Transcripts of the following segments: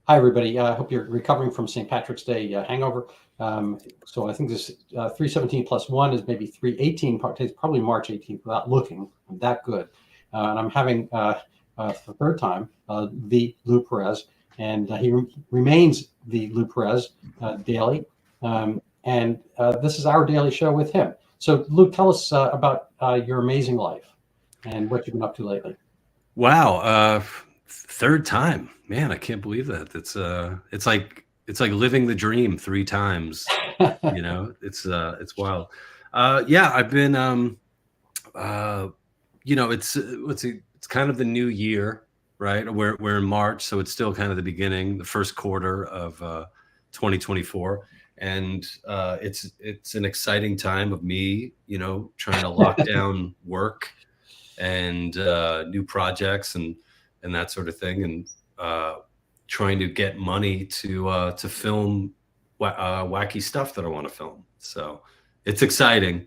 Hi, everybody. I hope you're recovering from St. Patrick's Day hangover. So I think this 317 plus 1 is maybe 318. It's probably March 18th without looking. I'm that good. And I'm having, for the third time, the Lou Perez. And he remains the Lou Perez daily. And this is our daily show with him. So, Lou, tell us about your amazing life and what you've been up to lately. Wow, third time, man! I can't believe that. It's like living the dream three times. It's wild. Yeah, I've been. Uh, it's kind of the new year, right? We're in March, so it's still kind of the beginning, the first quarter of 2024, and it's an exciting time of me, trying to lock down work and new projects and that sort of thing, and trying to get money to film wacky stuff that I want to film. So it's exciting,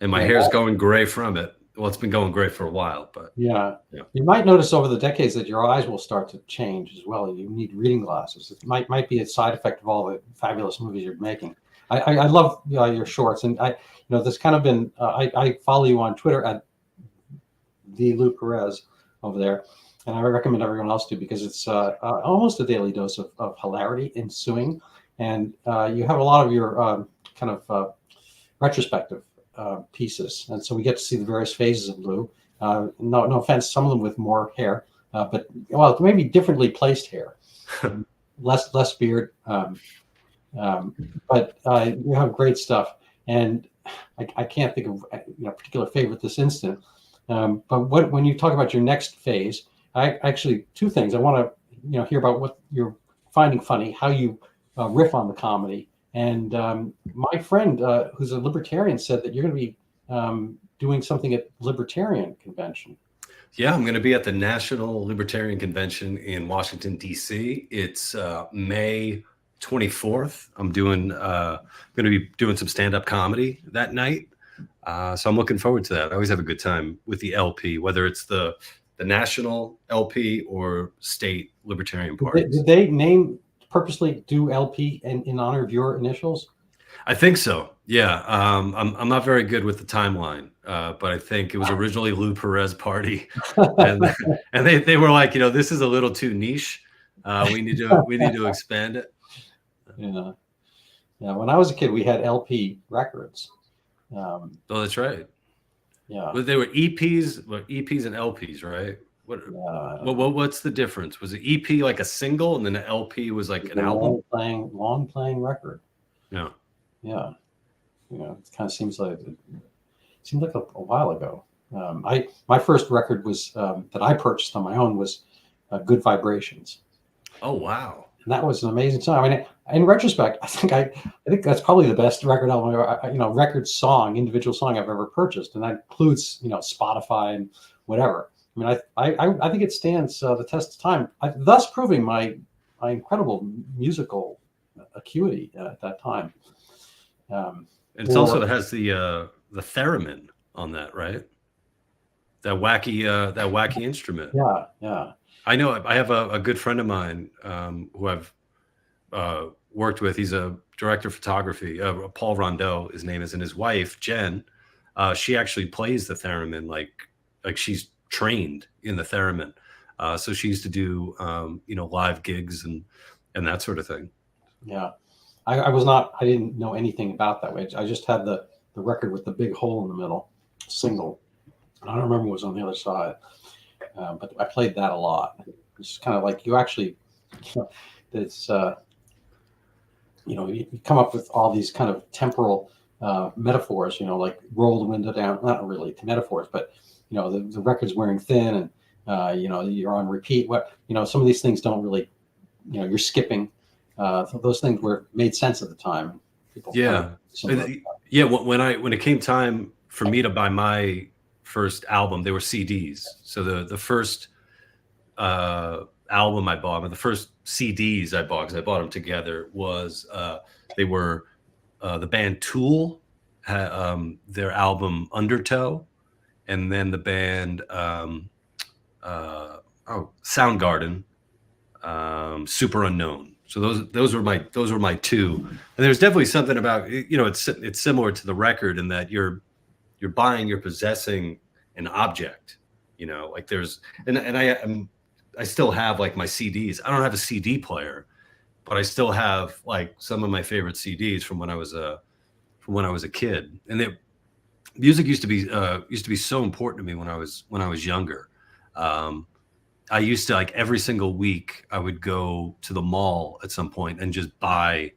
and my Yeah, hair's going gray from it. Well, it's been going gray for a while, but yeah. yeah. You might notice over the decades that your eyes will start to change as well. You need reading glasses. It might be a side effect of all the fabulous movies you're making. I love your shorts, and there's kind of been I follow you on Twitter at the Lou Perez over there, and I recommend everyone else do because it's almost a daily dose of hilarity ensuing, and you have a lot of your kind of retrospective pieces, and so we get to see the various phases of Lou. No offense, some of them with more hair, but well, maybe differently placed hair, less beard, um, but you have great stuff, and I can't think of a particular favorite this instant. But when you talk about your next phase, I actually two things I want to hear about what you're finding funny, how you riff on the comedy, and my friend who's a libertarian said that you're going to be doing something at Libertarian Convention. Yeah, I'm going to be at the National Libertarian Convention in Washington, D.C. It's May 24th. I'm going to be doing some stand-up comedy that night. So I'm looking forward to that. I always have a good time with the LP, whether it's the national LP or state libertarian Did parties. they name purposely do LP in honor of your initials? I think so. Yeah. I'm not very good with the timeline, but I think it was originally Lou Perez party, and and they were like, this is a little too niche. We need to expand it. Yeah, yeah. When I was a kid, we had LP records. Um, Oh, that's right. yeah, Well, they were EPs and LPs, right? What yeah. I don't what know. what what's the difference? Was it EP like a single, and then the LP was like It's an a album? long playing record. Yeah. Yeah, it kind of seems like a while ago. I my first record was that I purchased on my own was Good Vibrations, Oh, wow. and that was an amazing song. I mean, in retrospect, I think that's probably the best record album, record song, individual song I've ever purchased, and that includes Spotify and whatever. I mean, I think it stands the test of time, thus proving my incredible musical acuity at that time. Um, And it's also for it has the theremin on that, right? That wacky instrument. Yeah, yeah. I know I have a good friend of mine who I've worked with. He's a director of photography. Paul Rondeau, his name is, and his wife Jen. She actually plays the theremin, like she's trained in the theremin. So she used to do live gigs and that sort of thing. Yeah, I was not. I didn't know anything about that way. I just had the record with the big hole in the middle, single. I don't remember what was on the other side, but I played that a lot. It's kind of like you actually, it's you come up with all these kind of temporal metaphors. Like roll the window down. Not really metaphors, but the record's wearing thin, and you're on repeat. Some of these things don't really, you're skipping. So those things were made sense at the time. People kind of Yeah. similar. Yeah, when it came time for me to buy my first album, they were CDs. So the first album I bought, or the first CDs I bought, because I bought them together, was they were the band Tool, their album Undertow, and then the band Soundgarden, Super Unknown. So those were my two. And there's definitely something about, it's similar to The Record in that you're possessing an object, like there's, and I still have like my CDs. I don't have a CD player, but I still have like some of my favorite CDs from when I was a kid. And music used to be so important to me when I was younger. I used to, like, every single week I would go to the mall at some point and just buy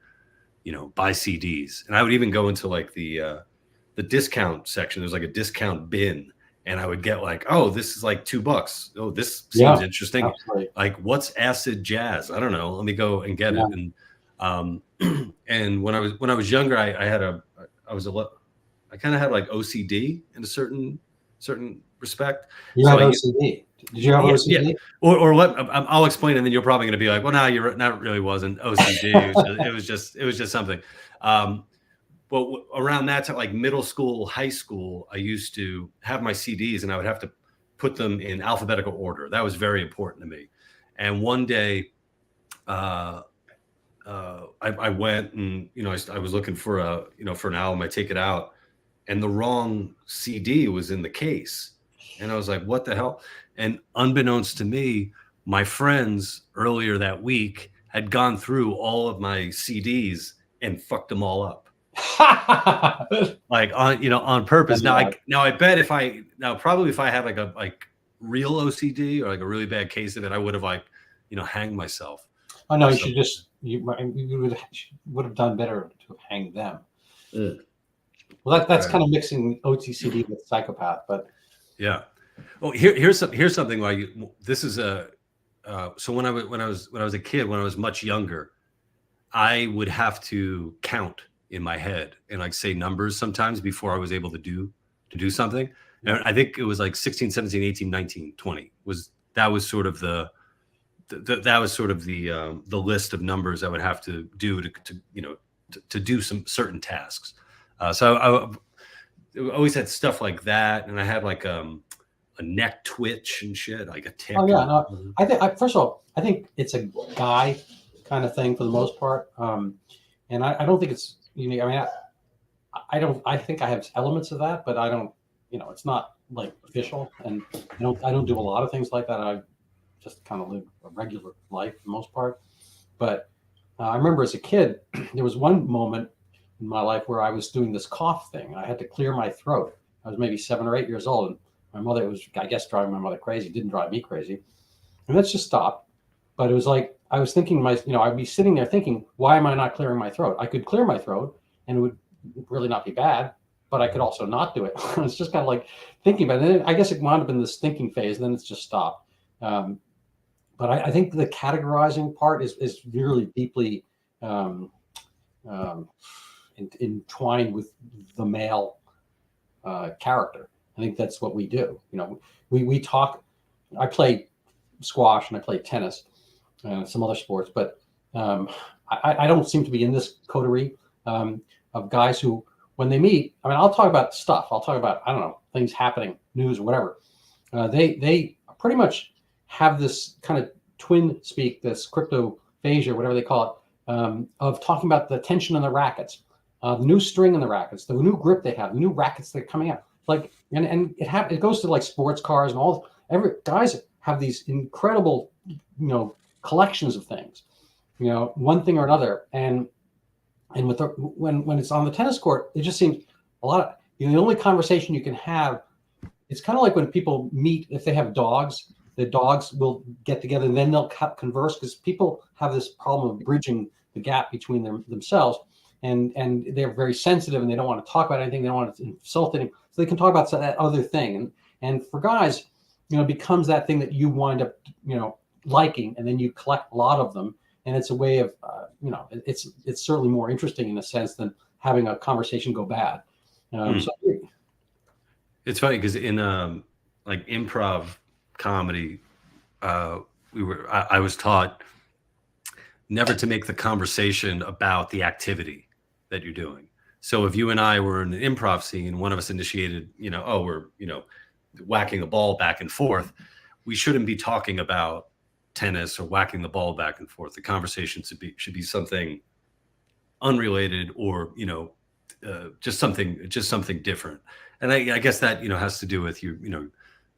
CDs. And I would even go into like the discount section. There's like a discount bin, and I would get like, oh, this is like $2. Oh, this seems interesting. Absolutely. Like, what's acid jazz? I don't know. Let me go and get it. And and when I was younger, I kind of had like OCD in a certain respect. You have OCD. Did you have OCD? Yeah. Or what? I'll explain, and then you're probably going to be like, well, no, you're not. It really wasn't OCD. It was just something. But around that time, like middle school, high school, I used to have my CDs, and I would have to put them in alphabetical order. That was very important to me. And one day, I went and I was looking for an album. I take it out, and the wrong CD was in the case, and I was like, what the hell? And unbeknownst to me, my friends earlier that week had gone through all of my CDs and fucked them all up. Like on purpose. Now I bet if I had like a real OCD or like a really bad case of it, I would have hanged myself. Oh no, you would have done better to hang them. Well, that's kind of mixing OCD with psychopath, but yeah. Oh, here's something. So when I was a kid, when I was much younger, I would have to count in my head and like say numbers sometimes before I was able to do something. And I think it was like 16, 17, 18, 19, 20 was sort of the list of numbers I would have to do to do some certain tasks. So I always had stuff like that, and I had like a neck twitch and shit, like a tick. Oh yeah, no, I think first of all, I think it's a guy kind of thing for the most part, and I don't think it's unique. I mean, I think I have elements of that, but I don't. It's not like official, and I don't do a lot of things like that. I just kind of live a regular life for the most part. But I remember as a kid, there was one moment in my life where I was doing this cough thing. I had to clear my throat. I was maybe 7 or 8 years old, and my mother was, I guess, driving my mother crazy. It didn't drive me crazy. And that's just stopped. But it was like, I was thinking I'd be sitting there thinking, why am I not clearing my throat? I could clear my throat and it would really not be bad, but I could also not do it. It's just kind of like thinking about it. And then I guess it wound up in this thinking phase, and then it's just stopped. But I think the categorizing part is really deeply entwined with the male character. I think that's what we do. We talk. I play squash and I play tennis and some other sports, but I don't seem to be in this coterie of guys who, when they meet, I mean, I'll talk about stuff. I'll talk about, I don't know, things happening, news or whatever. They pretty much have this kind of twin speak, this cryptophagia, whatever they call it, of talking about the tension in the rackets, the new string in the rackets, the new grip they have, the new rackets that are coming out. Like, and it goes to like sports cars and all. Guys have these incredible, collections of things, one thing or another. And with when it's on the tennis court, it just seems a lot of, the only conversation you can have, it's kind of like when people meet, if they have dogs, the dogs will get together and then they'll converse, because people have this problem of bridging the gap between themselves. And they're very sensitive and they don't want to talk about anything. They don't want to insult anything. So they can talk about that other thing. And for guys, it becomes that thing that you wind up, liking, and then you collect a lot of them. And it's a way of, it's certainly more interesting in a sense than having a conversation go bad. So it's funny because in like improv comedy, I was taught never to make the conversation about the activity that you're doing. So if you and I were in an improv scene, one of us initiated, we're, whacking a ball back and forth, we shouldn't be talking about tennis or whacking the ball back and forth. The conversation should be something unrelated, or just something different. And I guess that has to do with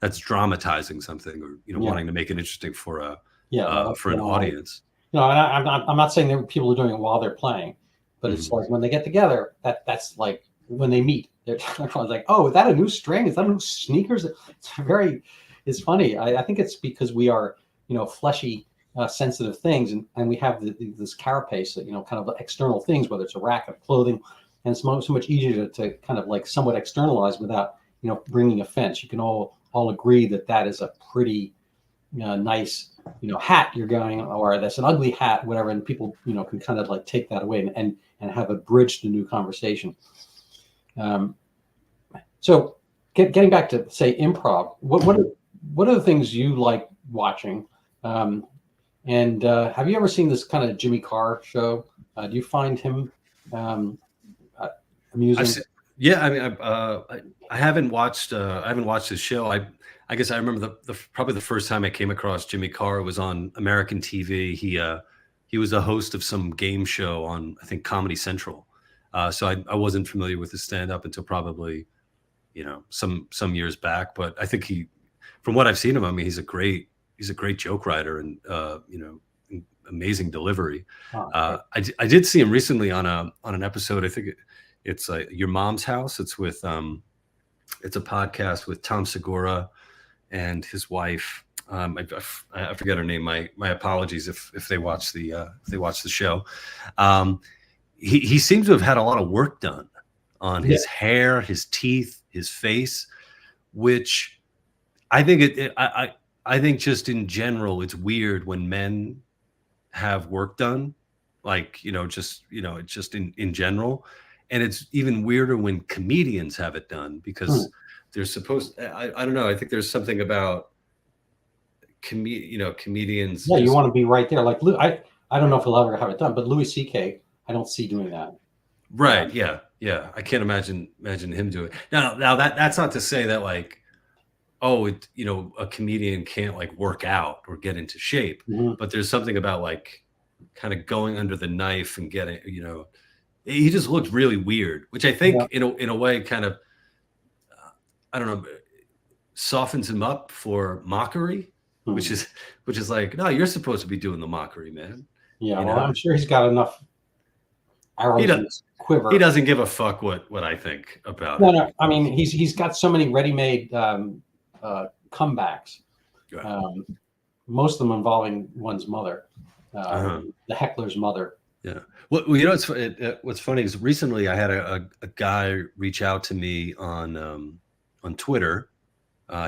that's dramatizing something, or wanting to make it interesting for an audience. And I'm not saying that people are doing it while they're playing, but it's like when they get together, that's like when they meet, they're like, oh, is that a new string? Is that new sneakers? It's funny. I think it's because we are fleshy, sensitive things, and we have this carapace that kind of external things, whether it's a rack of clothing, and it's so much easier to kind of like somewhat externalize without bringing offense. You can all agree that is a pretty nice hat you're going, or that's an ugly hat, whatever, and people can kind of like take that away and have a bridge to new conversation. So getting back to, say, improv, what are the things you like watching? And have you ever seen this kind of Jimmy Carr show? Do you find him amusing? Yeah, I mean, I haven't watched his show. I guess I remember probably the first time I came across Jimmy Carr was on American TV. He was a host of some game show on, I think, Comedy Central. So I wasn't familiar with his stand-up until probably some years back. But I think from what I've seen of him, I mean, he's a great joke writer, and amazing delivery. I did see him recently on an episode. I think it's Your Mom's House. It's with it's a podcast with Tom Segura and his wife. I forget her name. My apologies if they watch the show. He seems to have had a lot of work done on his hair, his teeth, his face, which I think I think just in general, it's weird when men have work done, like, just in general. And it's even weirder when comedians have it done, because they're supposed, I don't know. I think there's something about comedians. Yeah, you want to be right there. Like, I don't know if he'll ever have it done, but Louis C.K., I don't see doing that. Right. Yeah. I can't imagine him doing it. Now that's not to say that, like, a comedian can't, like, work out or get into shape, but there's something about, like, kind of going under the knife and getting, he just looked really weird, which I think in a way kind of, I don't know, softens him up for mockery, which is like, no, you're supposed to be doing the mockery, man. Yeah. Well, I'm sure he's got enough arrows in his quiver. He doesn't give a fuck what I think about it. No. I mean, he's got so many ready-made comebacks, most of them involving one's mother, the heckler's mother. Yeah. Well, what's funny is recently I had a guy reach out to me on Twitter.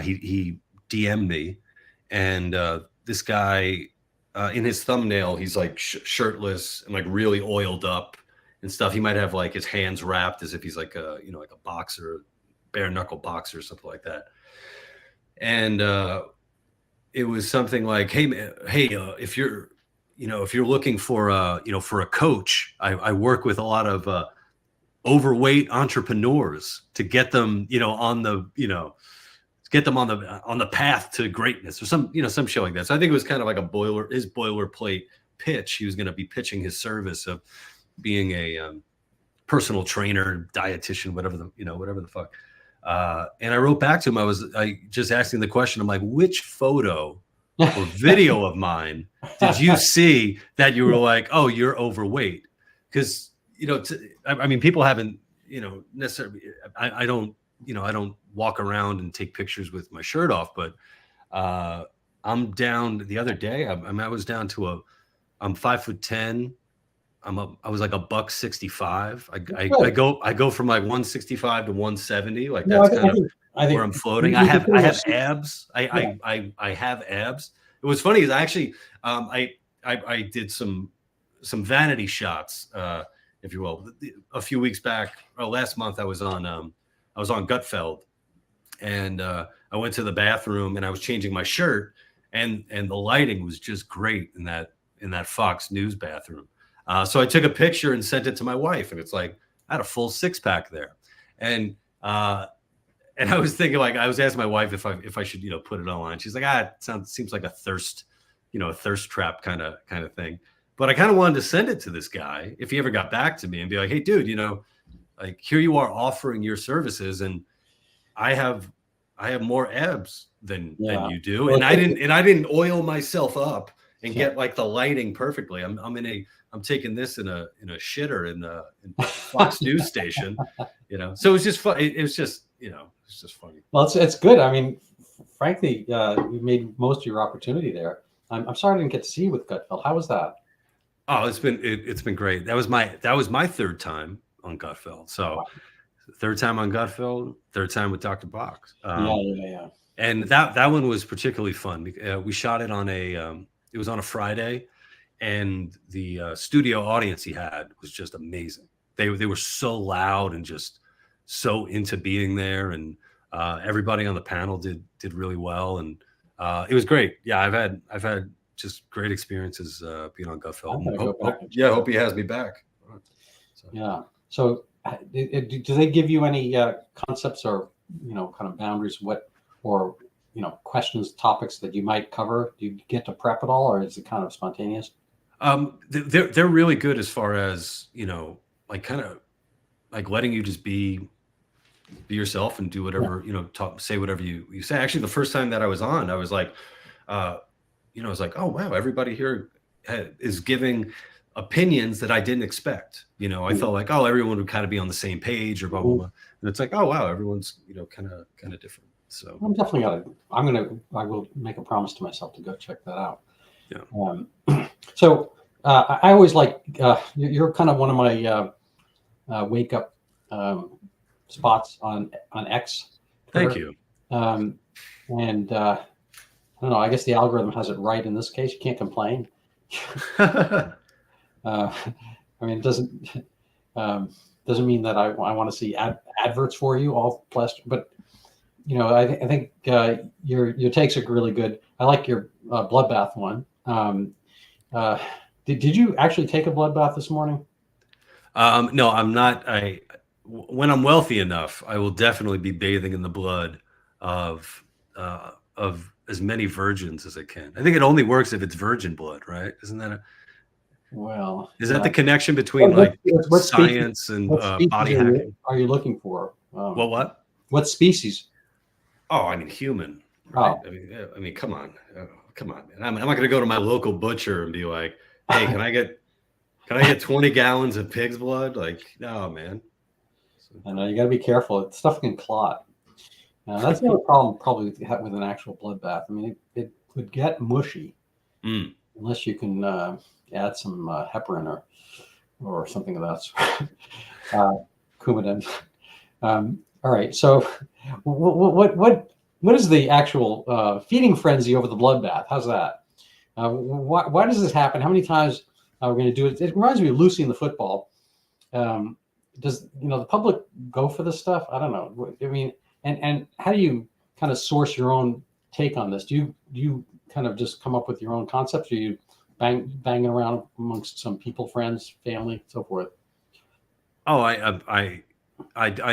He DM'd me, and this guy, in his thumbnail, he's like shirtless and like really oiled up and stuff. He might have like his hands wrapped as if he's like a like a boxer, bare knuckle boxer or something like that. And it was something like, hey, if you're looking for a coach, I work with a lot of overweight entrepreneurs to get them, on the path to greatness, or some show like that. So I think it was kind of like his boilerplate pitch. He was going to be pitching his service of being a personal trainer, dietitian, whatever the fuck. And I wrote back to him. I just asking the question. I'm like, which photo or video of mine did you see that you were like, oh, you're overweight? Because I mean, people haven't necessarily. I don't walk around and take pictures with my shirt off, but I'm down. The other day, I was down to I'm 5'10". I was like $165. I go from like 165 to 170. Like that's kind of where I'm floating. I have abs. I have abs. It was funny is actually I did some vanity shots, if you will, a few weeks back. Last month I was on Gutfeld, and I went to the bathroom and I was changing my shirt, and the lighting was just great in that Fox News bathroom. So I took a picture and sent it to my wife, and it's like I had a full six-pack there, and I was thinking, like, I was asking my wife if I should put it online. She's like, it seems like a thirst a thirst trap kind of thing. But I kind of wanted to send it to this guy if he ever got back to me and be like, hey, dude, like here you are offering your services, and I have more abs than you do, Well, and I didn't oil myself up and yeah. get like the lighting perfectly. I'm taking this in a shitter in Fox News station, So it was just fun. It was just it's just funny. Well, it's good. I mean, frankly, you made most of your opportunity there. I'm sorry I didn't get to see you with Gutfeld. How was that? Oh, it's been great. That was my third time on Gutfeld. So third time on Gutfeld, third time with Dr. Box. Yeah. And that one was particularly fun. We shot it on it was on a Friday, and the studio audience he had was just amazing. They were so loud and just so into being there, and everybody on the panel did really well, and it was great. Yeah, I've had just great experiences being on Gutfeld. I'm gonna go back. Hope he has me back. So. Yeah. So, do they give you any concepts or kind of boundaries? Or questions, topics that you might cover? Do you get to prep at all, or is it kind of spontaneous? They're really good as far as like kind of like letting you just be yourself and do whatever say whatever you say. Actually, the first time that I was on, I was like, I was like, oh wow, everybody here is giving opinions that I didn't expect. I felt like, oh, everyone would kind of be on the same page or blah blah blah, and it's like, oh wow, everyone's kind of different. So I'm definitely I will make a promise to myself to go check that out. Yeah. So I always like you're kind of one of my wake up spots on X. Thank you. And I don't know. I guess the algorithm has it right in this case. You can't complain. I mean, it doesn't mean that I want to see adverts for you all blessed, but I think your takes are really good. I like your bloodbath one. Did you actually take a bloodbath this morning? No, I'm not. When I'm wealthy enough, I will definitely be bathing in the blood of as many virgins as I can. I think it only works if it's virgin blood, right? Isn't that is that the connection between what science and body hacking? Are you looking for? What? What species? Oh, I mean human. Right? Oh. I mean, come on, man. I'm not going to go to my local butcher and be like, "Hey, can I get 20 gallons of pig's blood?" Like, no, man. I know you got to be careful. Stuff can clot. That's the other problem probably with an actual bloodbath. I mean, it would get mushy unless you can add some heparin or something of that sort. Coumadin. All right. So, what is the actual feeding frenzy over the bloodbath? How's that? Why does this happen? How many times are we going to do it? It reminds me of Lucy and the football. Does the public go for this stuff? I don't know. I mean, and how do you kind of source your own take on this? Do you kind of just come up with your own concepts, or you banging around amongst some people, friends, family, so forth? Oh, I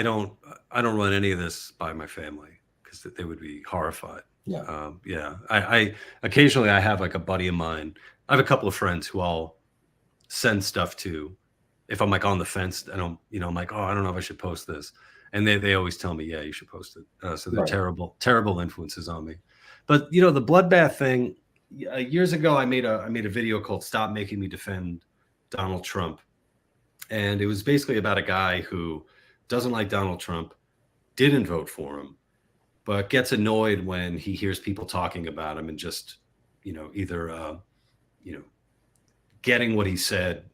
don't run any of this by my family because they would be horrified. Yeah. I occasionally I have like a buddy of mine. I have a couple of friends who I'll send stuff to if I'm like on the fence. I don't, I'm like, oh, I don't know if I should post this. And they always tell me, yeah, you should post it. So they're terrible influences on me. But the bloodbath thing, years ago, I made a video called "Stop Making Me Defend Donald Trump," and it was basically about a guy who doesn't like Donald Trump, didn't vote for him, but gets annoyed when he hears people talking about him and just, either, getting what he said,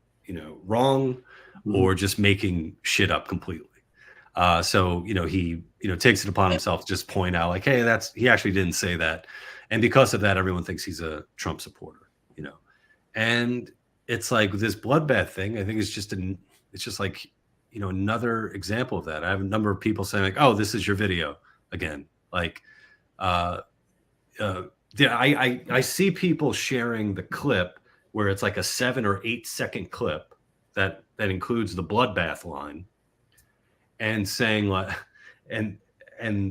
wrong, or just making shit up completely. So he takes it upon himself to just point out like, hey, he actually didn't say that, and because of that, everyone thinks he's a Trump supporter. And it's like this bloodbath thing. I think it's just like another example of that. I have a number of people saying like, oh, this is your video again. Like, I see people sharing the clip where it's like a 7 or 8 second clip that includes the bloodbath line, and saying like, and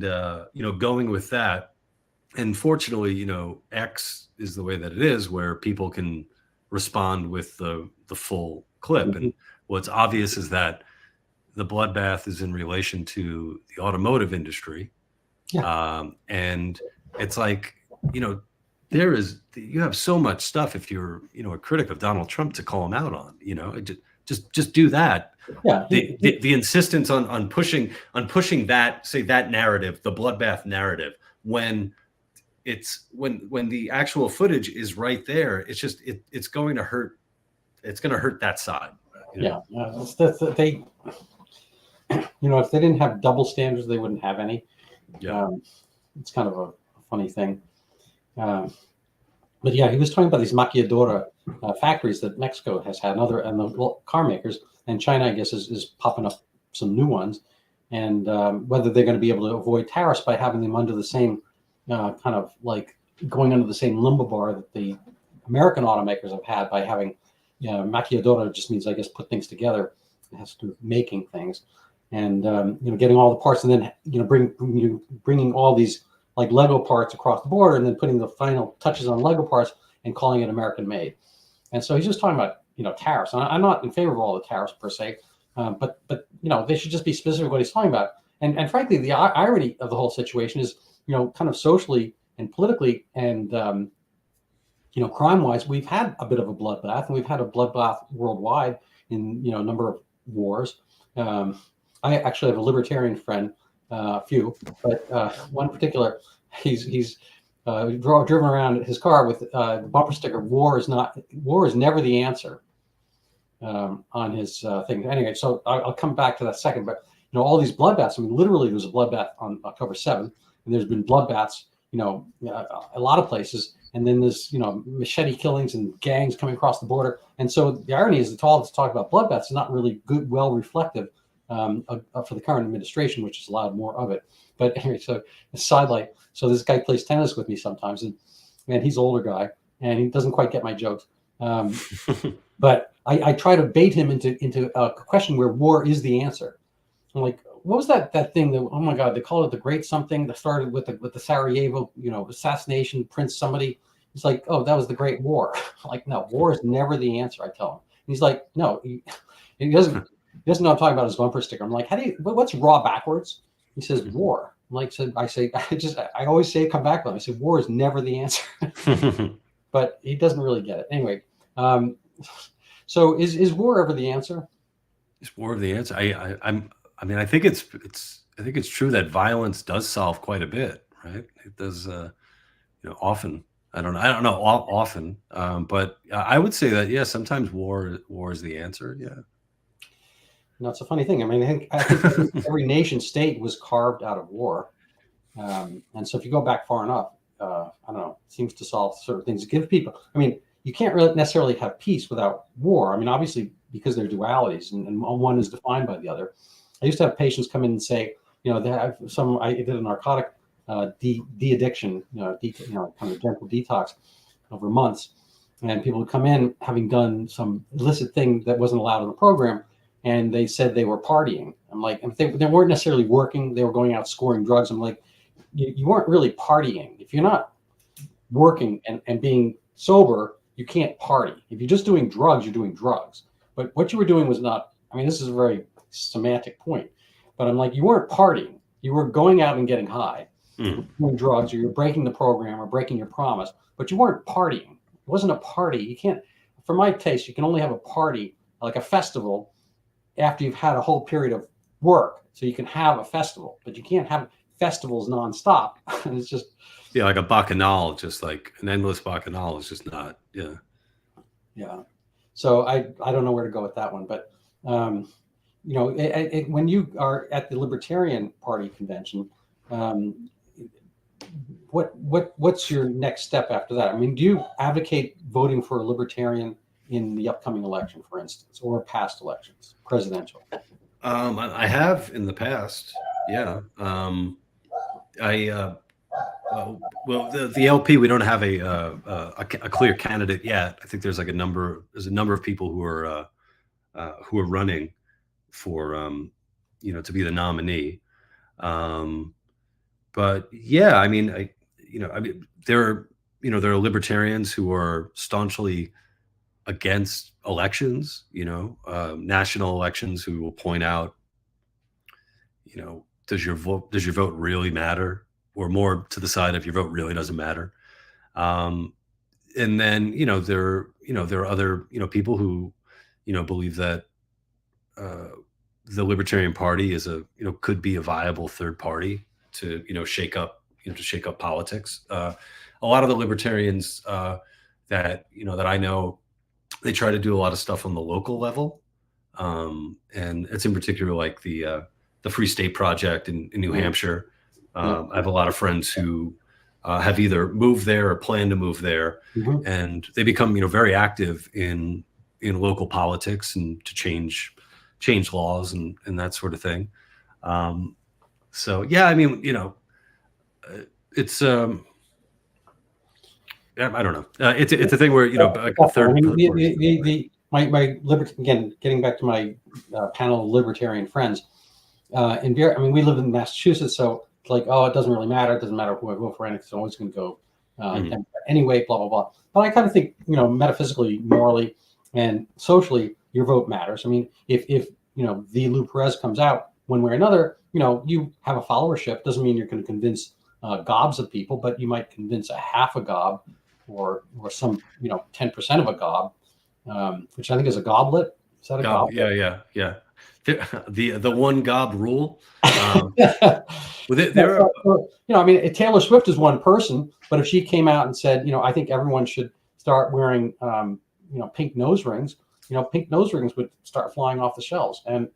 going with that, And fortunately, X is the way that it is, where people can respond with the full clip. Mhm. And what's obvious is that the bloodbath is in relation to the automotive industry. Yeah, And it's like, you know, you have so much stuff if you're, a critic of Donald Trump to call him out on, just do that. yeah. The insistence on pushing that, say, that narrative, the bloodbath narrative, when when the actual footage is right there, it's going to hurt. It's going to hurt that side. Yeah, they, if they didn't have double standards, they wouldn't have any. Yeah. It's kind of a funny thing. But yeah, he was talking about these maquiladora factories that Mexico has had, and the car makers, and China, I guess, is popping up some new ones, and whether they're going to be able to avoid tariffs by having them under the same kind of like going under the same limbo bar that the American automakers have had by having, maquiladora just means, I guess, put things together. It has to do with making things, and getting all the parts, and then bringing all these like Lego parts across the border, and then putting the final touches on Lego parts and calling it American made. And so he's just talking about tariffs. And I'm not in favor of all the tariffs per se, but they should just be specific what he's talking about. And frankly, the irony of the whole situation is kind of socially and politically and crime wise, we've had a bit of a bloodbath, and we've had a bloodbath worldwide in a number of wars. I actually have a libertarian friend, a few, but one particular, he's driven around his car with the bumper sticker, war is never the answer, on his thing. Anyway, so I'll come back to that second, but all these bloodbaths, I mean, literally there was a bloodbath on October 7th, and there's been bloodbaths, a lot of places. And then there's, machete killings and gangs coming across the border. And so the irony is that all this talk about bloodbaths is not really good, well reflective for the current administration, which has allowed more of it. But anyway, so a sidelight. So this guy plays tennis with me sometimes, and he's an older guy, and he doesn't quite get my jokes. But I try to bait him into a question where war is the answer. I'm like, what was that thing that, oh my God, they call it the Great Something that started with the Sarajevo, assassination, Prince somebody. He's like, oh, that was the Great War. I'm like, no, war is never the answer, I tell him. And he's like, no, he doesn't know what I'm talking about his bumper sticker. I'm like, what's raw backwards? He says, war. I'm like, I always say, come back with him. I said, war is never the answer. But he doesn't really get it. Anyway, so is war ever the answer? Is war the answer? I mean, I think it's true that violence does solve quite a bit, right? It does, often. I don't know often, but I would say that, yeah, sometimes war is the answer. Yeah. No, it's a funny thing. I mean, I think every nation state was carved out of war, and so if you go back far enough, I don't know, it seems to solve certain things. Give people. I mean, you can't really necessarily have peace without war. I mean, obviously, because they're dualities, and one is defined by the other. I used to have patients come in and say, they have I did a narcotic de-addiction, kind of gentle detox over months, and people would come in having done some illicit thing that wasn't allowed in the program, and they said they were partying. I'm like, if they weren't necessarily working, they were going out scoring drugs. I'm like, you weren't really partying. If you're not working and being sober, you can't party. If you're just doing drugs, you're doing drugs. But what you were doing was not, I mean, this is a very semantic point, but I'm like, you weren't partying. You were going out and getting high, doing drugs, or you're breaking the program or breaking your promise, but you weren't partying. It wasn't a party. You can't, for my taste, you can only have a party, like a festival, after you've had a whole period of work. So you can have a festival, but you can't have festivals nonstop. And it's just, yeah, like a bacchanal, just like an endless bacchanal is just not, yeah. Yeah. So I don't know where to go with that one, but when you are at the Libertarian Party convention, what's your next step after that? I mean, do you advocate voting for a Libertarian in the upcoming election, for instance, or past elections, presidential? I have in the past, yeah. Well, the LP, we don't have a clear candidate yet. I think there's a number of people who are running for to be the nominee. But yeah, I mean, I mean, there are libertarians who are staunchly against elections, national elections, who will point out, does your vote really matter? Or more to the side of your vote really doesn't matter. Um, and then, there are other, people who, believe that uh, the Libertarian Party could be a viable third party to, shake up politics. A lot of the libertarians that I know, they try to do a lot of stuff on the local level, and it's in particular like the Free State Project in New Hampshire. Yeah. I have a lot of friends who have either moved there or plan to move there, Mm-hmm. and they become very active in local politics and to change laws and that sort of thing. So yeah, I mean, it's I don't know. It's a thing where like a third. I mean, my again, getting back to my panel of libertarian friends. I mean, we live in Massachusetts, so it's like, oh, it doesn't really matter. It doesn't matter who I vote for, and it's always going to go anyway. Blah blah blah. But I kind of think, metaphysically, morally, and socially, your vote matters. I mean, if the Lou Perez comes out one way or another, you have a followership. Doesn't mean you're going to convince gobs of people, but you might convince a half a gob, or some 10% of a gob, which I think is a goblet. Is that a goblet? Yeah. The one gob rule. I mean, Taylor Swift is one person, but if she came out and said, I think everyone should start wearing, pink nose rings, pink nose rings would start flying off the shelves. And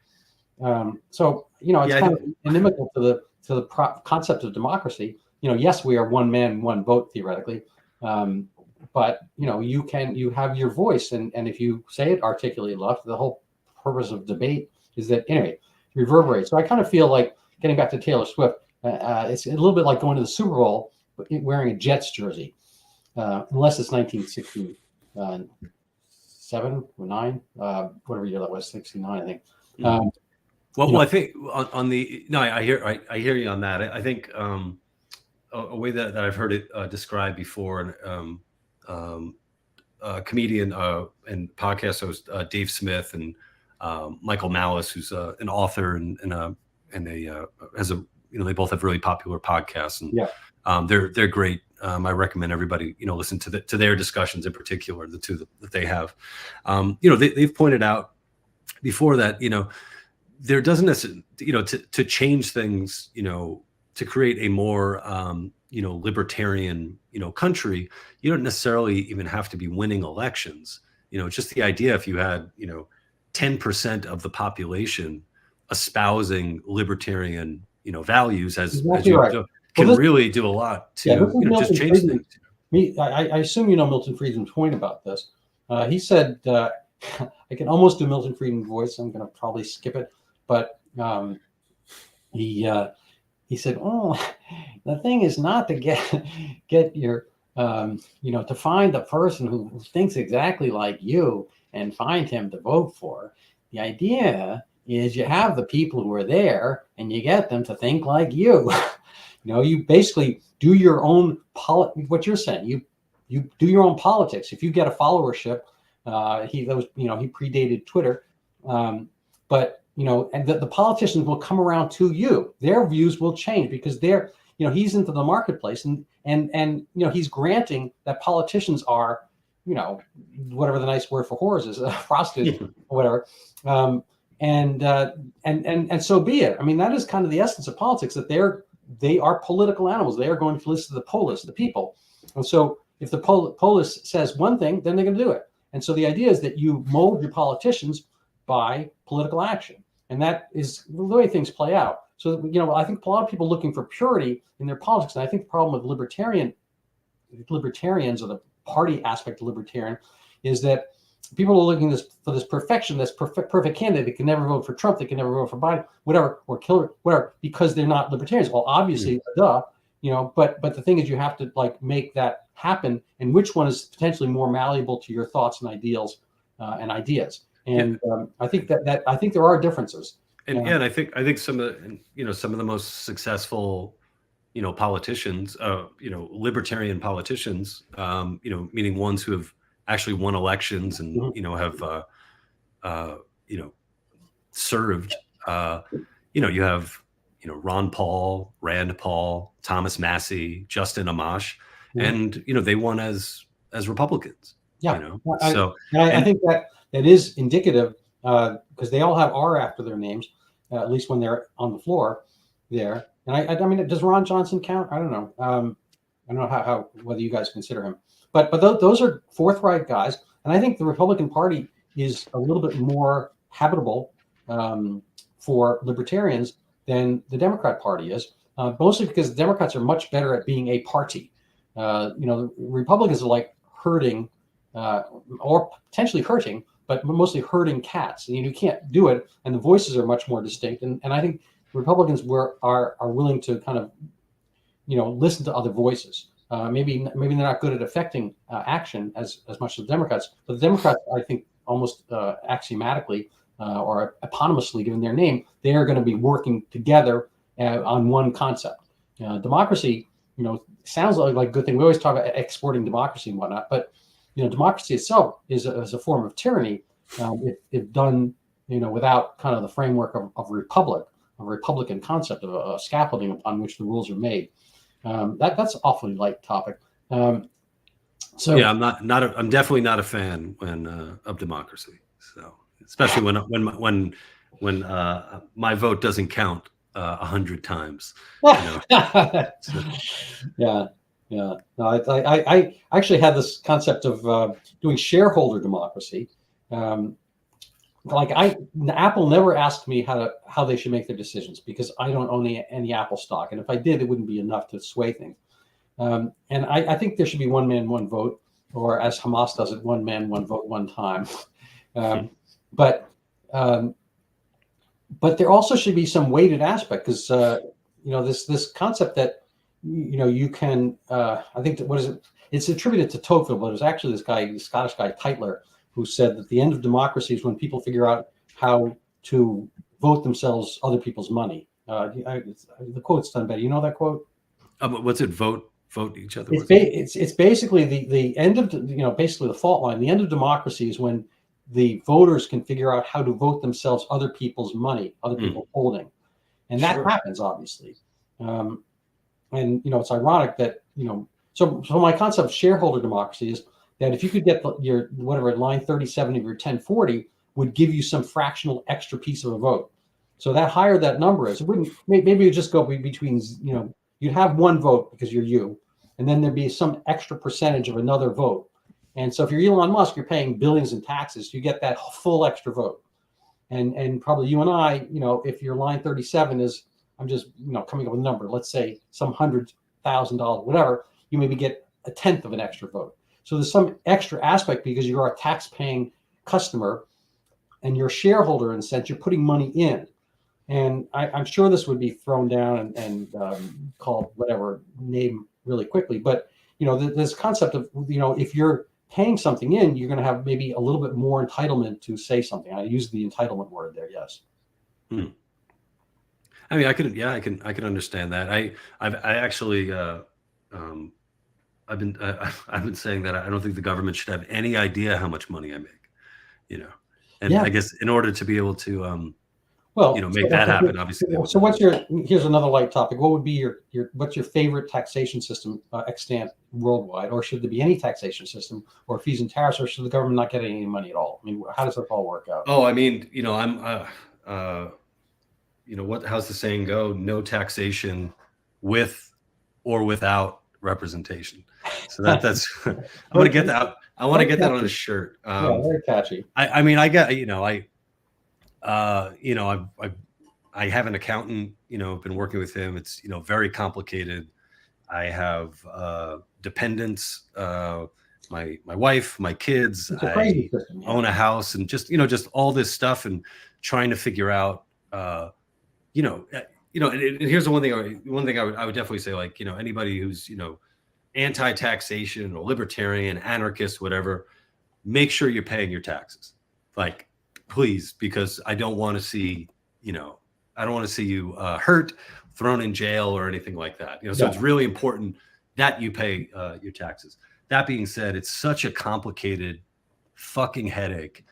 so, it's kind of inimical to the concept of democracy. Yes, we are one man, one vote, theoretically. But you have your voice, and if you say it articulately enough, the whole purpose of debate is that anyway reverberates. So I kind of feel like, getting back to Taylor Swift, it's a little bit like going to the Super Bowl but wearing a Jets jersey, unless it's 1967 or 9, whatever year that was, 69, I think. Well, I think on the I hear you on that. I think a way that I've heard it described before, and comedian and podcast host Dave Smith and Michael Malice, who's an author and has a they both have really popular podcasts, and they're great. I recommend everybody listen to their discussions, in particular the two that they have. They've pointed out before that there doesn't necessarily to change things, to create a more libertarian country, you don't necessarily even have to be winning elections. It's just the idea, if you had 10% of the population espousing libertarian values, as you right. can really do a lot to just change things. I assume Milton Friedman's point about this. He said, I can almost do Milton Friedman's voice. I'm going to probably skip it, but he said, "Oh, the thing is not to get your, to find the person who thinks exactly like you and find him to vote for. The idea is you have the people who are there and you get them to think like you. You basically do your own what you're saying. You do your own politics. If you get a followership, he predated Twitter, but." And the politicians will come around to you. Their views will change because he's into the marketplace, and he's granting that politicians are, whatever the nice word for whores is, prostitutes, or whatever. And so be it. I mean, that is kind of the essence of politics, that they are political animals. They are going to listen to the polis, the people. And so if the polis says one thing, then they're going to do it. And so the idea is that you mold your politicians by political action. And that is the way things play out. So, I think a lot of people looking for purity in their politics. And I think the problem with libertarians, or the party aspect of libertarian, is that people are looking for this perfection, this perfect candidate. They can never vote for Trump. They can never vote for Biden, whatever, or Hillary, whatever, because they're not libertarians. Well, obviously, duh. But the thing is, you have to make that happen. And which one is potentially more malleable to your thoughts and ideals and ideas? And I think I think there are differences. And I think some of the most successful politicians, libertarian politicians, meaning ones who have actually won elections and, Mhm. have, you know, served, you have, Ron Paul, Rand Paul, Thomas Massey, Justin Amash, Mhm. and, they won as Republicans, Yeah, Well, so, I and think that is indicative because they all have R after their names, at least when they're on the floor there. And I mean, does Ron Johnson count? I don't know. I don't know how whether you guys consider him, but those are forthright guys, and I think the Republican Party is a little bit more habitable um, for libertarians than the Democrat Party is, mostly because the Democrats are much better at being a party. Republicans are like herding or potentially hurting, but mostly herding cats. And you can't do it, and the voices are much more distinct. And I think Republicans are willing to kind of listen to other voices. Maybe they're not good at affecting action as much as the Democrats, but the Democrats, I think, almost axiomatically or eponymously given their name, they are going to be working together on one concept. Democracy, sounds like a good thing. We always talk about exporting democracy and whatnot, but democracy itself is a form of tyranny if done without kind of the framework of republic, a republican concept of a scaffolding upon which the rules are made. That's an awfully light topic. So yeah, I'm definitely not a fan of democracy. So, especially when my vote doesn't count 100 times, So, yeah, yeah. No, I actually had this concept of doing shareholder democracy. Um, Apple never asked me how they should make their decisions because I don't own any Apple stock, and if I did, it wouldn't be enough to sway things. And I think there should be one man, one vote, or as Hamas does it, one man, one vote, one time. Um, but um, but there also should be some weighted aspect because this concept that you can I think that, what is it? It's attributed to Tocqueville, but it was actually this Scottish guy Tytler, who said that the end of democracy is when people figure out how to vote themselves other people's money. The quote's done better. You know that quote? what's it? Vote each other. It's What's it? it's basically the end of basically the fault line. The end of democracy is when the voters can figure out how to vote themselves other people's money, other people's holding, and that Sure. happens obviously. Um, and it's ironic that so my concept of shareholder democracy is that if you could get your whatever line 37 of your 1040 would give you some fractional extra piece of a vote. So that higher that number is, it wouldn't maybe you just go between you'd have one vote because you're you, and then there'd be some extra percentage of another vote. And so if you're Elon Musk, you're paying billions in taxes, you get that full extra vote. And probably you and I, if your line 37 is, I'm just coming up with a number, let's say some $100,000, whatever, you maybe get a tenth of an extra vote. So there's some extra aspect because you're a tax-paying customer and you're a shareholder in a sense, you're putting money in. And I'm sure this would be thrown down and called whatever name really quickly. But this concept of if you're paying something in, you're going to have maybe a little bit more entitlement to say something. I use the entitlement word there. Yes. Hmm. I mean, I can understand that. I actually, I've been saying that I don't think the government should have any idea how much money I make, and Yeah. I guess in order to be able to, Well, make that happen, obviously they would so know. here's another light topic. What would be what's your favorite taxation system extant worldwide, or should there be any taxation system or fees and tariffs, or should the government not get any money at all? I mean, how does that all work out? Oh, I mean, how's the saying go? No taxation with or without representation. So that's I'm gonna get that. I want to get that on a shirt. Yeah, very catchy. I mean, I get, I have an accountant, I've been working with him. It's, very complicated. I have dependents, my wife, my kids. It's a crazy I system. Yeah. own a house, and just all this stuff, and trying to figure out, and here's the one thing I would definitely say, like, anybody who's, anti-taxation or libertarian, anarchist, whatever, make sure you're paying your taxes. Like, please, because I don't want to see, want to see you hurt, thrown in jail, or anything like that. So Yeah. it's really important that you pay your taxes. That being said, it's such a complicated fucking headache,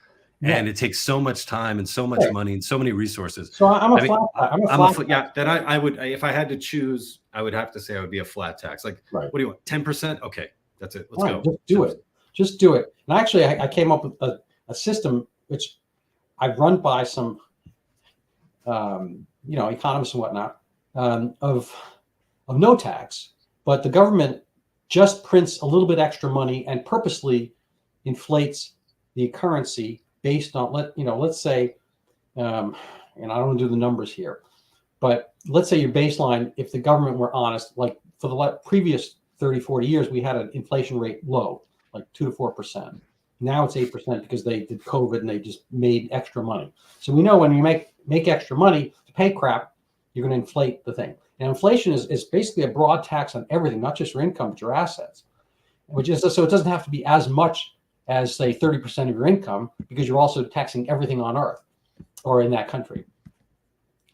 and it takes so much time and so much money and so many resources. So I'm a flat. Yeah. Then I would, if I had to choose, I would have to say I would be a flat tax. Like, what do you want? 10%? Okay, that's it. Let's go. Just do it. Just do it. And actually, I came up with a system which I've run by some, economists and whatnot, of no tax, but the government just prints a little bit extra money and purposely inflates the currency based on let's say, and I don't want to do the numbers here, but let's say your baseline, if the government were honest, like for the previous 30, 40 years, we had an inflation rate low, like 2 to 4%. Now it's 8% because they did COVID and they just made extra money. So we know when you make extra money to pay crap, you're going to inflate the thing. And inflation is basically a broad tax on everything, not just your income, but your assets, which is so it doesn't have to be as much as, say, 30% of your income, because you're also taxing everything on earth or in that country.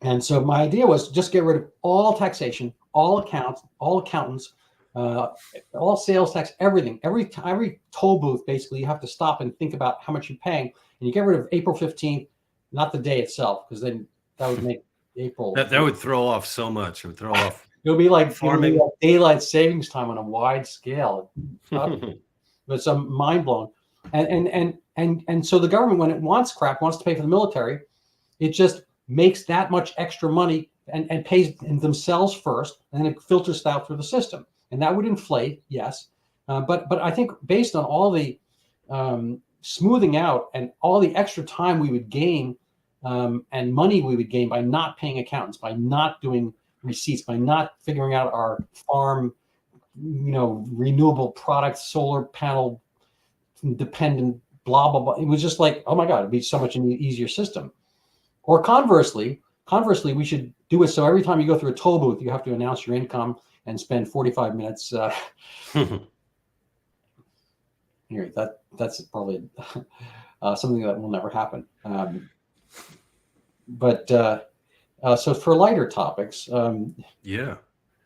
And so my idea was just get rid of all taxation, all accounts, all accountants, all sales tax, everything. Every toll booth, basically, you have to stop and think about how much you're paying. And you get rid of April 15th, not the day itself, because then that would make April. That would throw off so much. It would throw off. It'll be like farming. Daylight savings time on a wide scale. But some mind blown. And so the government, when it wants to pay for the military, it just makes that much extra money and pays themselves first, and then it filters out through the system. And that would inflate, yes. But I think based on all the smoothing out and all the extra time we would gain and money we would gain by not paying accountants, by not doing receipts, by not figuring out our farm, renewable products, solar panel dependent, blah, blah, blah. It was just like, oh my God, it'd be so much an easier system. Or conversely, we should do it so every time you go through a toll booth, you have to announce your income and spend 45 minutes. Here, that's probably something that will never happen. But so for lighter topics, yeah,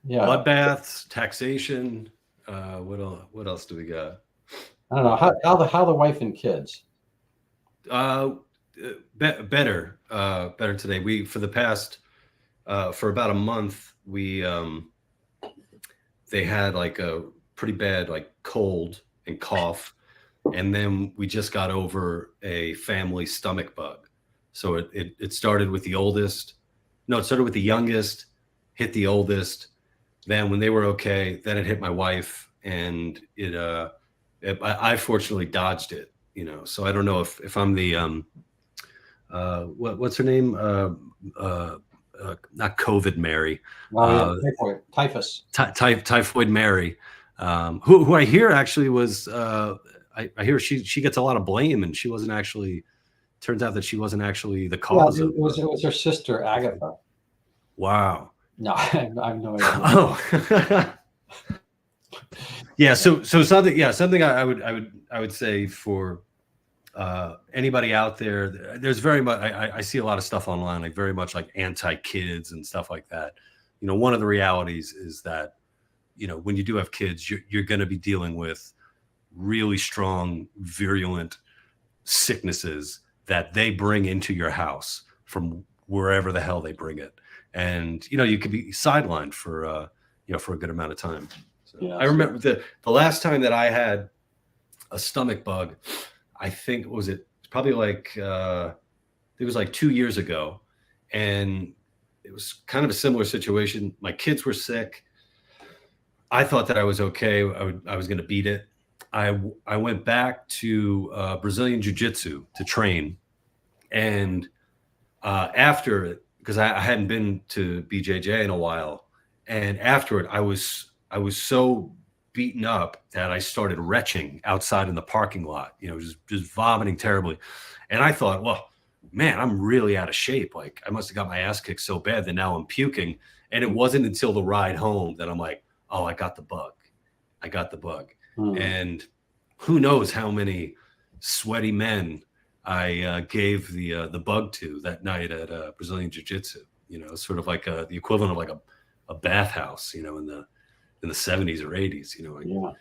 bloodbaths, taxation. What else do we got? I don't know how the wife and kids. Better today. We for the past for about a month they had like a pretty bad like cold and cough, and then we just got over a family stomach bug. So it started with the oldest. No, it started with the youngest, hit the oldest. Then when they were okay, then it hit my wife, and I fortunately dodged it. So I don't know if I'm the what's her name? Not COVID Mary. Typhus. Typhoid Mary, who I hear actually was. I hear she gets a lot of blame, and she wasn't actually. Turns out that she wasn't actually the cause of. It was her sister Agatha. Wow. No, I have no idea. Oh. Yeah. So something. Yeah, something I would say for anybody out there. There's very much. I see a lot of stuff online, like very much like anti-kids and stuff like that. One of the realities is that when you do have kids, you're going to be dealing with really strong, virulent sicknesses that they bring into your house from wherever the hell they bring it. And, you could be sidelined for a good amount of time. So yeah, I remember the last time that I had a stomach bug, I think, probably like, it was like 2 years ago. And it was kind of a similar situation. My kids were sick. I thought that I was okay. I was going to beat it. I went back to Brazilian Jiu-Jitsu to train. And after it, because I hadn't been to BJJ in a while, and after it, I was so beaten up that I started retching outside in the parking lot, just vomiting terribly. And I thought, well, man, I'm really out of shape. Like, I must have got my ass kicked so bad that now I'm puking. And it wasn't until the ride home that I'm like, oh, I got the bug. And who knows how many sweaty men I gave the bug to that night at Brazilian Jiu-Jitsu. You know, sort of like the equivalent of like a bathhouse, you know, in the 70s or 80s, you know. Like, Yeah.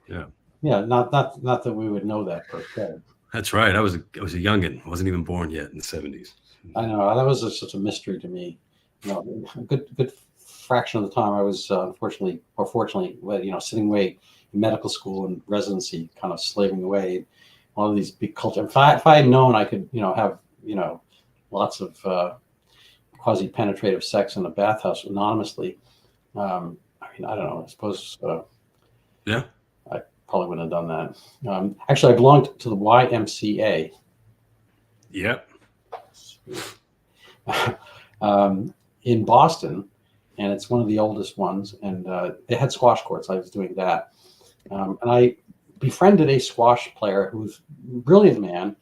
yeah. Yeah. Not that we would know that per se. That's right. I was a youngin. I wasn't even born yet in the 70s. I know that was such a mystery to me. You know, a good fraction of the time I was unfortunately or fortunately, you know, sitting away in medical school and residency, kind of slaving away all of these big culture. If I had known I could, you know, have, you know, lots of quasi penetrative sex in a bathhouse anonymously. I mean, I don't know. I suppose Yeah. I probably wouldn't have done that. Actually, I belonged to the YMCA. Yep. In Boston, and it's one of the oldest ones. And they had squash courts. I was doing that, and I befriended a squash player who was a brilliant man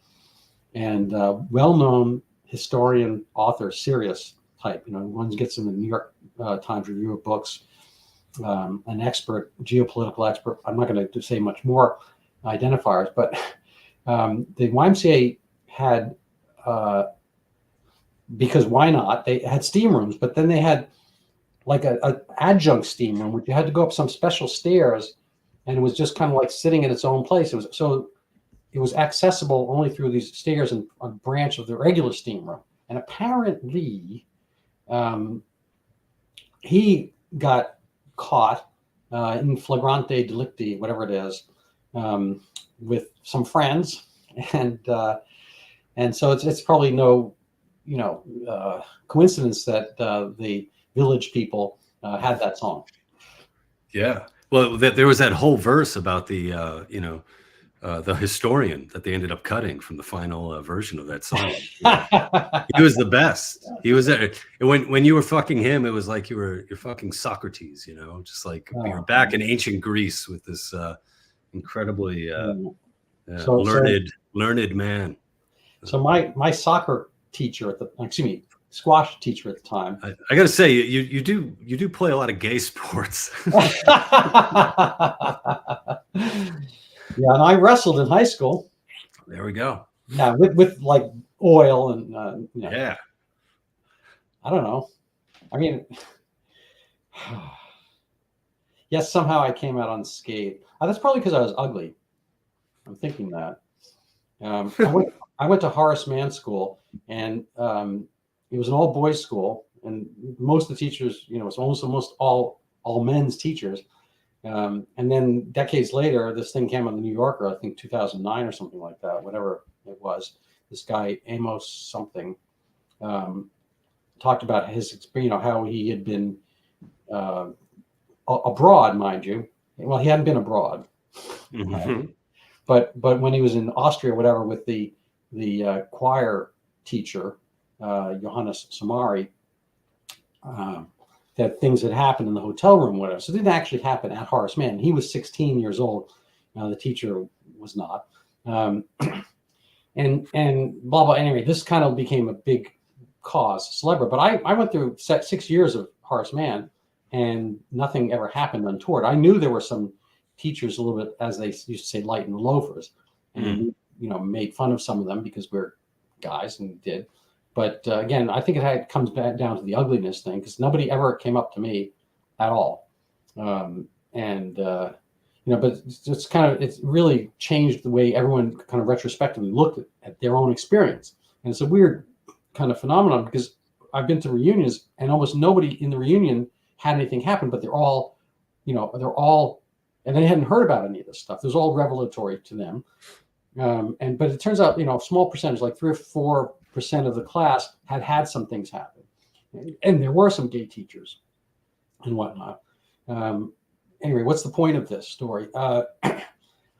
and well-known historian, author, serious type. You know, one gets in the New York Times Review of Books. An expert, geopolitical expert. I'm not going to say much more identifiers, but the YMCA had. Because why not? They had steam rooms, but then they had like a adjunct steam room, which you had to go up some special stairs, and it was just kind of like sitting in its own place. It was accessible only through these stairs and a branch of the regular steam room. And apparently, he got caught in flagrante delicti, whatever it is, with some friends, and so it's probably no, you know, coincidence that the Village people had that song. Yeah. Well, there was that whole verse about the, you know, the historian that they ended up cutting from the final version of that song. He was the best. He was there. When you were fucking him, it was like you're fucking Socrates, you know, just like you're back in ancient Greece with this incredibly learned man. So my soccer teacher squash teacher at the time. I got to say, you do play a lot of gay sports. Yeah, and I wrestled in high school. There we go. Yeah, with like oil and you know, yeah. I don't know. I mean, yes, somehow I came out unscathed. That's probably because I was ugly. I'm thinking that. I went to Horace Mann School, and it was an all boys school, and most of the teachers, you know, it's almost all men's teachers. And then decades later, this thing came on the New Yorker, I think 2009 or something like that, whatever it was. This guy, Amos something, talked about his experience, you know, how he had been abroad, mind you. Well, he hadn't been abroad. Mm-hmm. But when he was in Austria, whatever, with the choir teacher, Johannes Samari, that things had happened in the hotel room, whatever. So it didn't actually happen at Horace Mann. He was 16 years old. The teacher was not. And blah, blah. Anyway, this kind of became a big cause, celebrity. But I went through 6 years of Horace Mann, and nothing ever happened untoward. I knew there were some teachers a little bit, as they used to say, light and loafers, and you know, made fun of some of them because we're guys and did. But again, I think it comes back down to the ugliness thing, because nobody ever came up to me at all. You know, but it's really changed the way everyone kind of retrospectively looked at their own experience. And it's a weird kind of phenomenon, because I've been to reunions and almost nobody in the reunion had anything happen, but they're all, and they hadn't heard about any of this stuff. It was all revelatory to them. But it turns out, you know, a small percentage, like 3 or 4% of the class had some things happen. And there were some gay teachers and whatnot. Anyway, what's the point of this story? I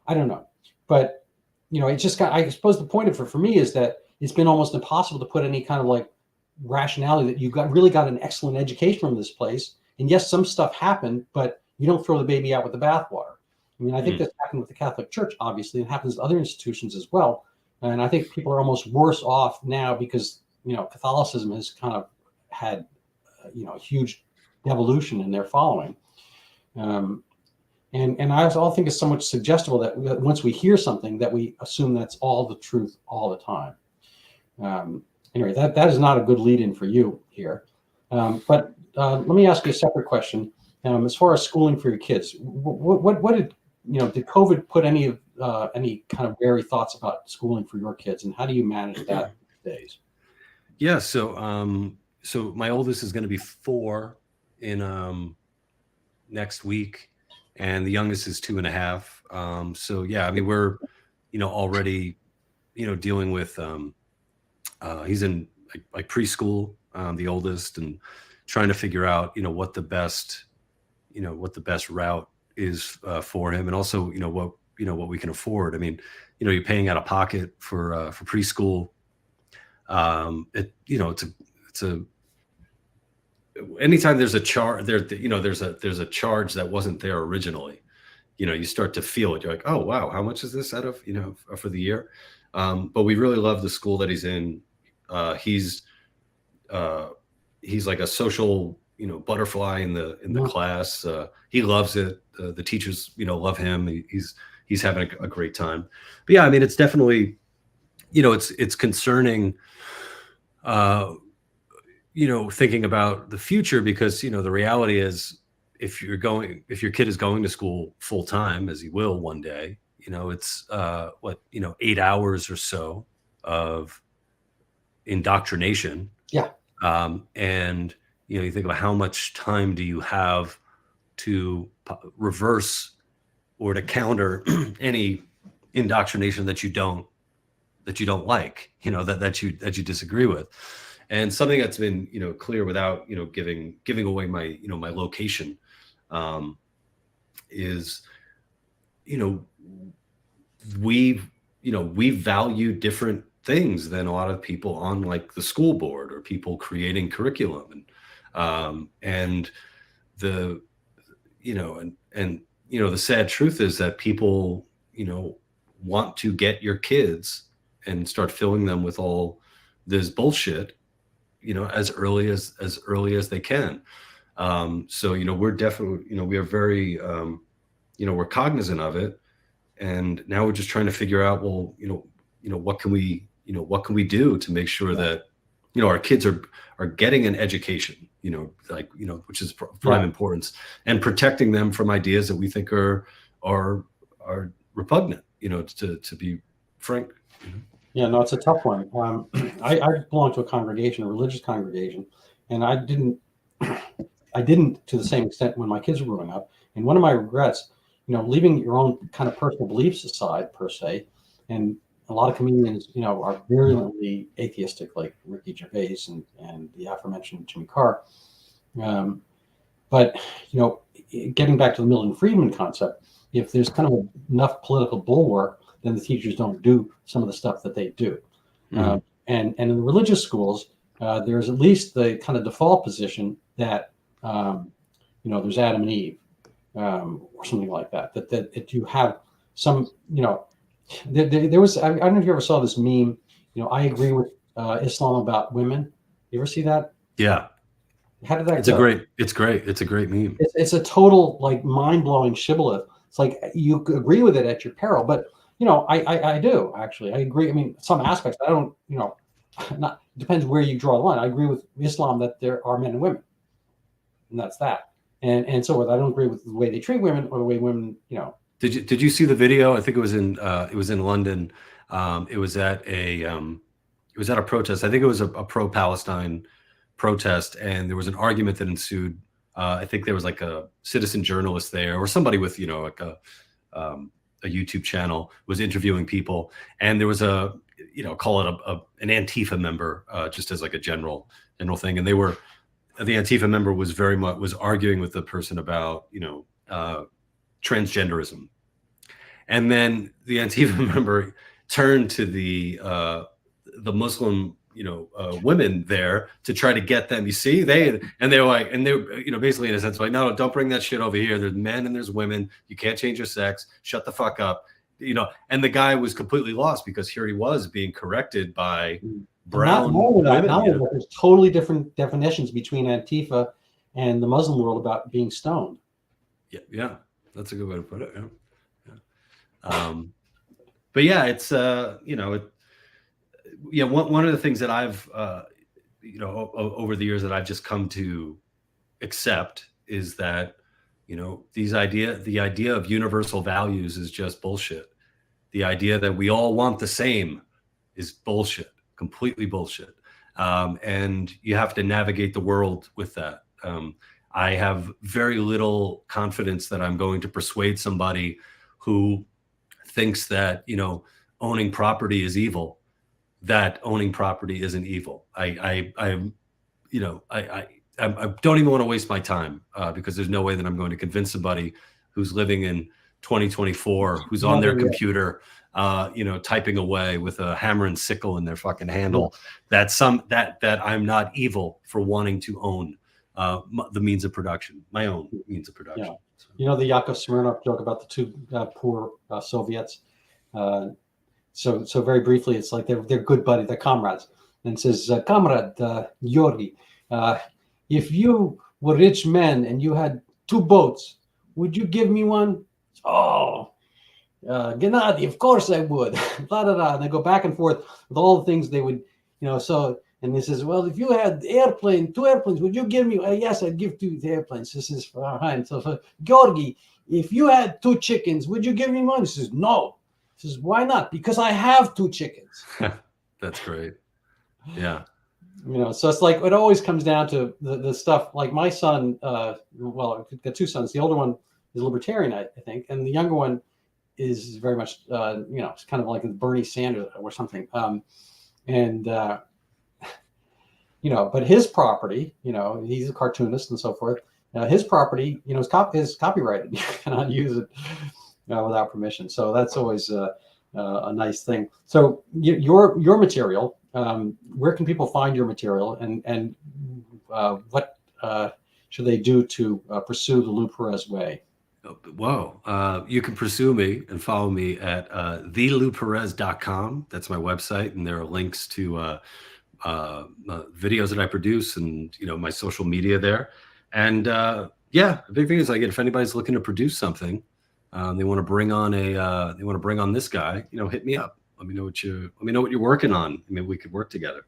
don't know. But, you know, it just I suppose the point of it for me is that it's been almost impossible to put any kind of like rationality that you really got an excellent education from this place. And yes, some stuff happened, but you don't throw the baby out with the bathwater. I mean, I think this happened with the Catholic Church, obviously. It happens to other institutions as well. And I think people are almost worse off now because, you know, Catholicism has kind of had, you know, a huge devolution in their following. And I also think it's somewhat suggestible that once we hear something, that we assume that's all the truth all the time. Anyway, that is not a good lead-in for you here. But let me ask you a separate question. As far as schooling for your kids, what did did COVID put any kind of wary thoughts about schooling for your kids, and how do you manage that these days? Yeah. So my oldest is going to be 4 in next week, and the youngest is 2.5. So yeah, I mean, we're already dealing with he's in like preschool, the oldest, and trying to figure out what the best route is for him, and also what we can afford. I mean, you're paying out of pocket for preschool. It's a anytime there's a charge there's a charge that wasn't there originally. You start to feel it. You're like, oh wow, how much is this out of for the year? But we really love the school that he's in. He's like a social butterfly in the class. He loves it. The teachers love him. He's having a great time. But yeah, I mean, it's definitely it's concerning, thinking about the future, because the reality is, if your kid is going to school full time, as he will one day, it's 8 hours or so of indoctrination. Yeah. And you think about how much time do you have to reverse or to counter any indoctrination that you don't like, that you disagree with. And something that's been clear, without giving away my my location, is we value different things than a lot of people on like the school board, or people creating curriculum, and the the sad truth is that people want to get your kids and start filling them with all this bullshit as early as they can. So we're definitely we are very we're cognizant of it, and now we're just trying to figure out, well, what can we do to make sure that our kids are getting an education, which is prime importance, and protecting them from ideas that we think are repugnant, to be frank. Yeah, no, it's a tough one. I belong to a religious congregation, and I didn't to the same extent when my kids were growing up. And one of my regrets, leaving your own kind of personal beliefs aside per se, and a lot of comedians, are virulently atheistic, like Ricky Gervais and the aforementioned Jimmy Carr. But getting back to the Milton Friedman concept, if there's kind of enough political bulwark, then the teachers don't do some of the stuff that they do. And in the religious schools, there's at least the kind of default position that there's Adam and Eve, or something like that. That you have some, there was, I don't know if you ever saw this meme. I agree with Islam about women. You ever see that? Yeah. How did that go? It's great. It's a great meme. It's a total like mind-blowing shibboleth. It's like you agree with it at your peril, but I do actually. I agree. I mean, some aspects I don't. Not depends where you draw the line. I agree with Islam that there are men and women, and that's that. And so I don't agree with the way they treat women or the way women. Did you see the video? I think it was in London. It was at a protest. I think it was a pro-Palestine protest, and there was an argument that ensued. I think there was like a citizen journalist there, or somebody with like a YouTube channel, was interviewing people, and there was call it an Antifa member, just as like a general thing, and the Antifa member was arguing with the person about transgenderism, and then the Antifa member turned to the Muslim women there to try to get them. You see, they were like, and they basically in a sense like, no, don't bring that shit over here. There's men and there's women. You can't change your sex. Shut the fuck up. And the guy was completely lost, because here he was being corrected by brown women. There's totally different definitions between Antifa and the Muslim world about being stoned. Yeah, that's a good way to put it. Yeah. But yeah, it's one of the things that I've over the years that I've just come to accept is that, the idea of universal values is just bullshit. The idea that we all want the same is bullshit, completely bullshit. And you have to navigate the world with that. I have very little confidence that I'm going to persuade somebody who thinks that, owning property is evil, that owning property isn't evil. I don't even want to waste my time because there's no way that I'm going to convince somebody who's living in 2024, who's on their computer, typing away with a hammer and sickle in their fucking handle, that I'm not evil for wanting to own the means of production, my own means of production. Yeah. The Yakov Smirnoff joke about the two poor Soviets. So very briefly, it's like they're good buddies, they're comrades. And it says, Comrade Yori, if you were rich men and you had two boats, would you give me one? Oh, Gennady, of course I would. Blah, blah, blah. And they go back and forth with all the things they would, and he says, well, if you had two airplanes, would you give me? Yes, I'd give two airplanes. This is fine. So, Georgi, if you had two chickens, would you give me one? He says, no. He says, why not? Because I have two chickens. That's great. Yeah. So it's like, it always comes down to the stuff. Like my son, well, I've got two sons. The older one is libertarian, I think. And the younger one is very much, it's kind of like Bernie Sanders or something. But his property, he's a cartoonist and so forth. His property, is copyrighted. You cannot use it without permission. So that's always a nice thing. So your material, where can people find your material, and what should they do to pursue the Lou Perez way? Whoa. You can pursue me and follow me at thelouperez.com. That's my website. And there are links to videos that I produce and, my social media there. And the big thing is, like, if anybody's looking to produce something, they want to bring on this guy, hit me up. Let me know what you're working on. I mean, we could work together.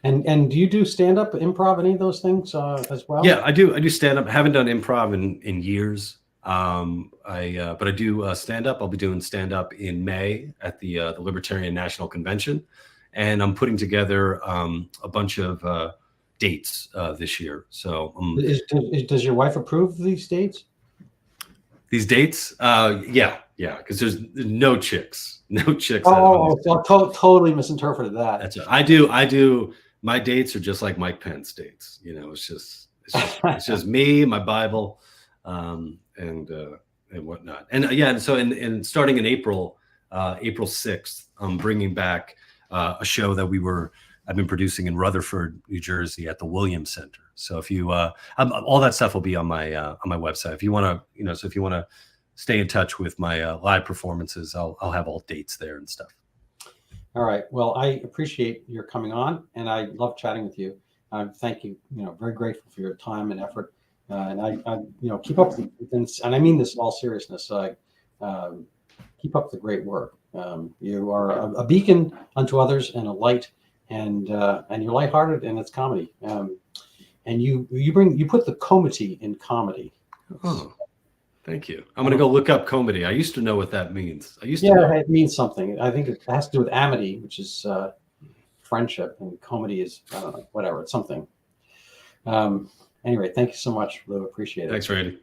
And do you do stand-up, improv, any of those things as well? Yeah, I do stand-up. I haven't done improv in years. But I do stand-up. I'll be doing stand-up in May at the Libertarian National Convention. And I'm putting together a bunch of dates this year. So does your wife approve these dates? These dates? Yeah, because there's no chicks. Totally misinterpreted that. That's right. I do. My dates are just like Mike Pence dates. It's just me, my Bible, and whatnot. And so in starting in April 6th, I'm bringing back a show that I've been producing in Rutherford, New Jersey, at the Williams Center. So if you all that stuff will be on my website. If you want to, stay in touch with my live performances, I'll have all dates there and stuff. All right. Well, I appreciate your coming on, and I love chatting with you. Thank you. Very grateful for your time and effort. And I keep up and I mean this in all seriousness. Keep up the great work. You are a beacon unto others and a light, and you're lighthearted, and it's comedy. And you put the comedy in comedy. Oh, thank you. I'm going to go look up comedy. I used to know what that means. It means something. I think it has to do with amity, which is friendship, and comedy is, I don't know, whatever. It's something. Anyway, thank you so much, Lou. Appreciate it. Thanks, Randy.